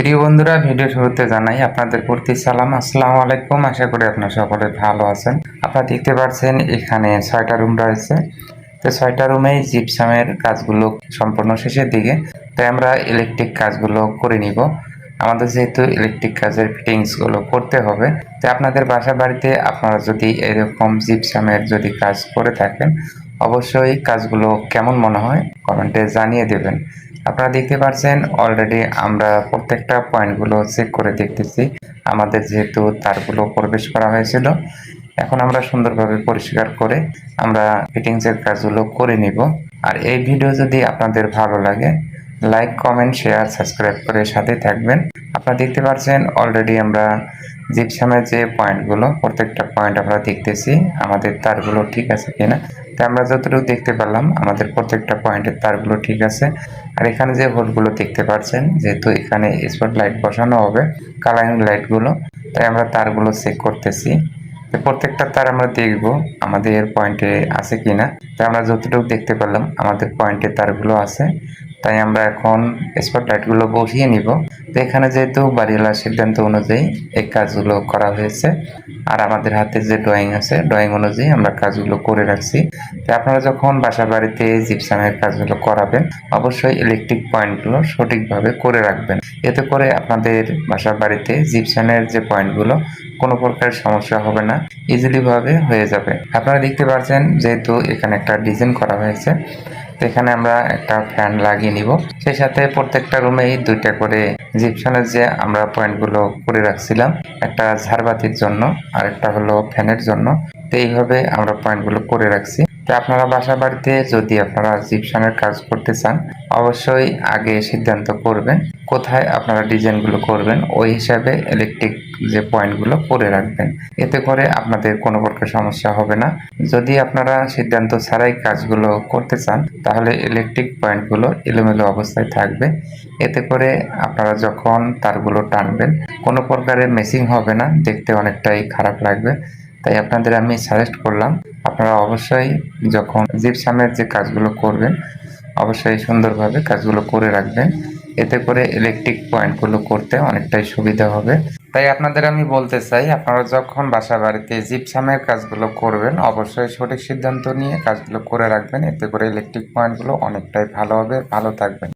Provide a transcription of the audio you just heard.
প্রিয় বন্ধুরা, ভিডিও শুরুতে জানাই আপনাদের প্রতি সালাম। আসসালামু আলাইকুম। আশা করি আপনারা সকলে ভালো আছেন। আপনারা দেখতে পাচ্ছেন এখানে 6টা রুম রয়েছে। তো 6টা রুমেই জিপসামের কাজগুলো সম্পূর্ণ শেষের দিকে, তাই আমরা ইলেকট্রিক কাজগুলো করে নিব। আমাদের যেহেতু ইলেকট্রিক কাজের ফিটিংসগুলো করতে হবে, তো আপনাদের বাসা বাড়িতে আপনারা যদি এরকম জিপসামের যদি কাজ করে থাকেন, অবশ্যই কাজগুলো কেমন মনে হয় কমেন্টে জানিয়ে দেবেন। আপনারা দেখতে পাচ্ছেন অলরেডি আমরা প্রত্যেকটা পয়েন্টগুলো চেক করে দেখতেছি। আমাদের যেহেতু তারগুলো প্রবেশ করা হয়েছিল, এখন আমরা সুন্দরভাবে পরিষ্কার করে আমরা ফিটিংসের কাজগুলো করে নিব। আর এই ভিডিও যদি আপনাদের ভালো লাগে, লাইক, কমেন্ট, শেয়ার, সাবস্ক্রাইব করে সাথে থাকবেন। আপনারা দেখতে পাচ্ছেন অলরেডি আমরা জিপসামের যে পয়েন্টগুলো, প্রত্যেকটা পয়েন্ট আমরা দেখতেছি আমাদের তারগুলো ঠিক আছে কিনা। তাই আমরা যতটুকু দেখতে পারলাম আমাদের প্রত্যেকটা পয়েন্টের তারগুলো ঠিক আছে। আর এখানে যে হোলগুলো দেখতে পাচ্ছেন, যেহেতু এখানে স্পট লাইট বসানো হবে, কালারিং লাইটগুলো, তাই আমরা তারগুলো চেক করতেছি। তো প্রত্যেকটা তার আমরা দেখব আমাদের পয়েন্টে আছে কিনা। তাই আমরা যতটুকু দেখতে পারলাম আমাদের পয়েন্টে তারগুলো আছে, তাই আমরা এখন স্পট লাইটগুলো বসিয়ে নিব। তো এখানে যেহেতু বাড়িওয়ালার সিদ্ধান্ত অনুযায়ী এই কাজগুলো করা হয়েছে, আর আমাদের হাতে যে ড্রয়িং আছে, ড্রয়িং অনুযায়ী আমরা কাজগুলো করে রাখছি। তো আপনারা যখন বাসা বাড়িতে জিপসামের কাজগুলো করাবেন, অবশ্যই ইলেকট্রিক পয়েন্টগুলো সঠিকভাবে করে রাখবেন। এতে করে আপনাদের বাসা বাড়িতে জিপসামের যে পয়েন্টগুলো কোনো প্রকার সমস্যা হবে না, ইজিলি ভাবে হয়ে যাবে। আপনারা দেখতে পাচ্ছেন যেহেতু এখানে একটা ডিজাইন করা হয়েছে, তো এখানে আমরা একটা ফ্যান লাগিয়ে নিব। সেই সাথে প্রত্যেকটা রুমেই 2টা করে জিপসামের যে আমরা পয়েন্টগুলো করে রাখছিলাম, একটা ঝাড়বাতির জন্য আর একটা হলো ফ্যানের জন্য। তো এইভাবে আমরা পয়েন্টগুলো করে রাখছি। তো আপনারা বাসা বাড়িতে যদি আপনারা জিপসামের কাজ করতে চান, অবশ্যই আগে সিদ্ধান্ত করবেন কোথায় আপনারা ডিজাইনগুলো করবেন, ওই হিসাবে ইলেকট্রিক যে পয়েন্টগুলো করে রাখবেন। এতে করে আপনাদের কোনো প্রকার সমস্যা হবে না। যদি আপনারা সিদ্ধান্ত ছাড়াই কাজগুলো করতে চান, তাহলে ইলেকট্রিক পয়েন্টগুলো এলোমেলো অবস্থায় থাকবে। এতে করে আপনারা যখন তারগুলো টানবেন কোনো প্রকারের মেসিং হবে না, দেখতে অনেকটাই খারাপ লাগবে। তাই আপনাদের আমি সাজেস্ট করলাম আপনারা অবশ্যই যখন জিপসামের যে কাজগুলো করবেন, অবশ্যই সুন্দরভাবে কাজগুলো করে রাখবেন। এতে করে ইলেকট্রিক পয়েন্টগুলো করতে অনেকটাই সুবিধা হবে। তাই আপনাদের আমি বলতে চাই, আপনারা যখন বাসা বাড়িতে জিপসামের কাজগুলো করবেন, অবশ্যই সঠিক সিদ্ধান্ত নিয়ে কাজগুলো করে রাখবেন। এতে করে ইলেকট্রিক পয়েন্টগুলো অনেকটাই ভালো হবে, ভালো থাকবেন।